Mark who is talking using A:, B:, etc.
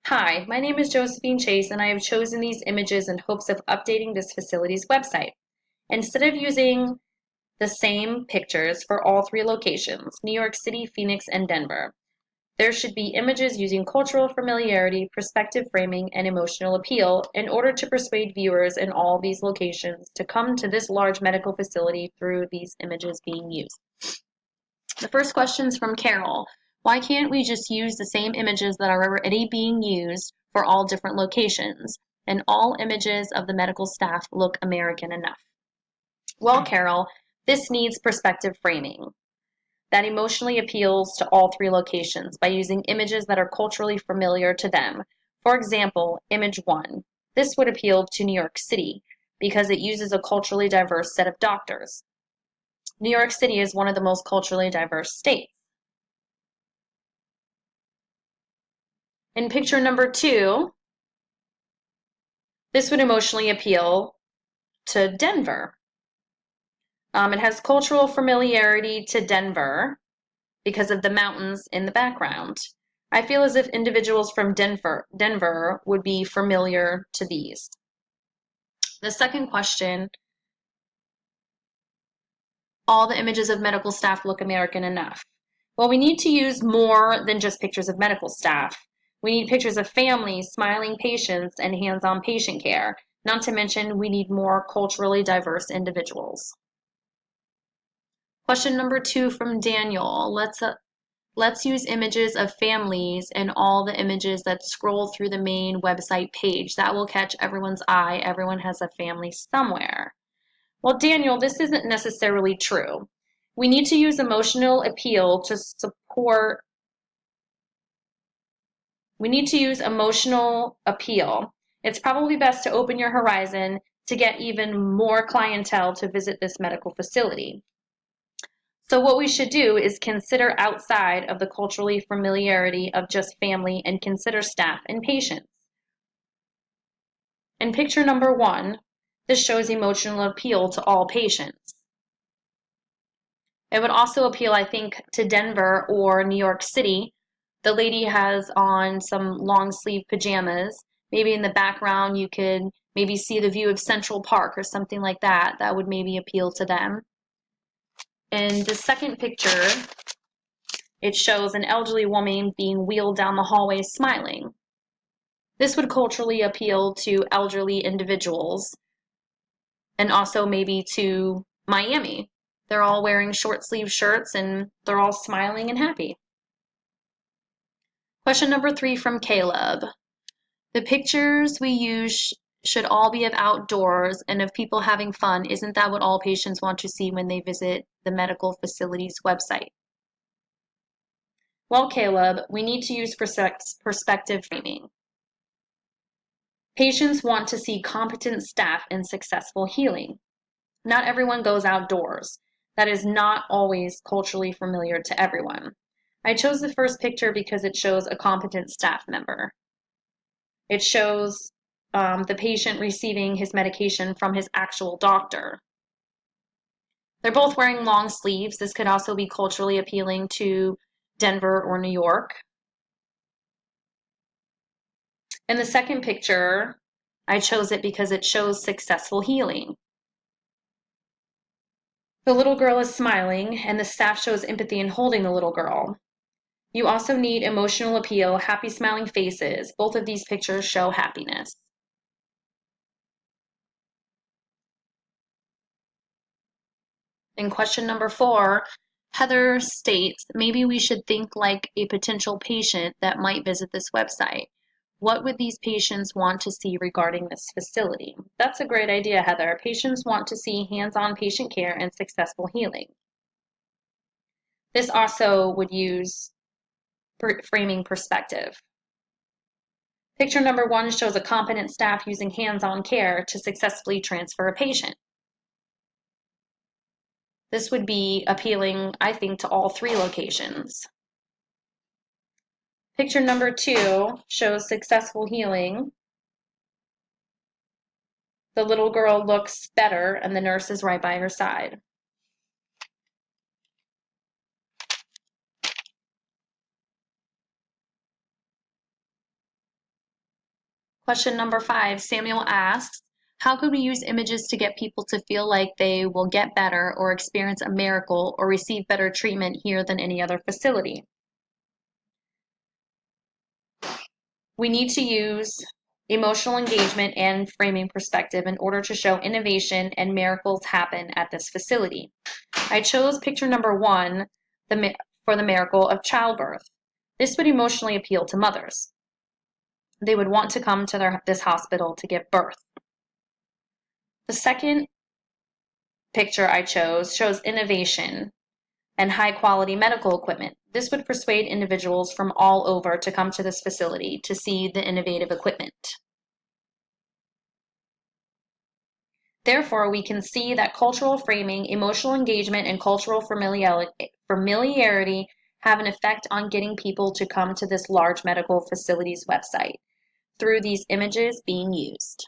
A: Hi, my name is Josephine Chase, and I have chosen these images in hopes of updating this facility's website. Instead of using the same pictures for all three locations, New York City, Phoenix, and Denver, there should be images using cultural familiarity, perspective framing, and emotional appeal in order to persuade viewers in all these locations to come to this large medical facility through these images being used. The first question is from Carol. Why can't we just use the same images that are already being used for all different locations? And all images of the medical staff look American enough. Well, Carol, this needs perspective framing that emotionally appeals to all three locations by using images that are culturally familiar to them. For example, image 1. This would appeal to New York City because it uses a culturally diverse set of doctors. New York City is one of the most culturally diverse states. In picture number 2, this would emotionally appeal to Denver. It has cultural familiarity to Denver because of the mountains in the background. I feel as if individuals from Denver would be familiar to these. The second question, all the images of medical staff look American enough. Well, we need to use more than just pictures of medical staff. We need pictures of families, smiling patients, and hands-on patient care. Not to mention, we need more culturally diverse individuals. Question number 2 from Daniel. Let's use images of families and all the images that scroll through the main website page. That will catch everyone's eye. Everyone has a family somewhere. Well, Daniel, this isn't necessarily true. We need to use emotional appeal to support. We need to use emotional appeal. It's probably best to open your horizon to get even more clientele to visit this medical facility. So what we should do is consider outside of the culturally familiarity of just family and consider staff and patients. In picture number 1, this shows emotional appeal to all patients. It would also appeal, I think, to Denver or New York City. The lady has on some long sleeve pajamas. Maybe in the background you could maybe see the view of Central Park or something like that. That would maybe appeal to them. In the second picture, it shows an elderly woman being wheeled down the hallway smiling. This would culturally appeal to elderly individuals and also maybe to Miami. They're all wearing short sleeve shirts and they're all smiling and happy. Question number 3 from Caleb. The pictures we use should all be of outdoors and of people having fun. Isn't that what all patients want to see when they visit the medical facility's website? Well, Caleb, we need to use perspective framing. Patients want to see competent staff and successful healing. Not everyone goes outdoors. That is not always culturally familiar to everyone. I chose the first picture because it shows a competent staff member. It shows the patient receiving his medication from his actual doctor. They're both wearing long sleeves. This could also be culturally appealing to Denver or New York. In the second picture, I chose it because it shows successful healing. The little girl is smiling, and the staff shows empathy in holding the little girl. You also need emotional appeal, happy smiling faces. Both of these pictures show happiness. In question number 4, Heather states, maybe we should think like a potential patient that might visit this website. What would these patients want to see regarding this facility? That's a great idea, Heather. Patients want to see hands-on patient care and successful healing. This also would use framing perspective. Picture number 1 shows a competent staff using hands-on care to successfully transfer a patient. This would be appealing, I think, to all 3 locations. Picture number 2 shows successful healing. The little girl looks better and the nurse is right by her side. Question number 5, Samuel asks, how could we use images to get people to feel like they will get better or experience a miracle or receive better treatment here than any other facility? We need to use emotional engagement and framing perspective in order to show innovation and miracles happen at this facility. I chose picture number 1 for the miracle of childbirth. This would emotionally appeal to mothers. They would want to come to this hospital to give birth. The second picture I chose shows innovation and high-quality medical equipment. This would persuade individuals from all over to come to this facility to see the innovative equipment. Therefore, we can see that cultural framing, emotional engagement, and cultural familiarity have an effect on getting people to come to this large medical facility's website through these images being used.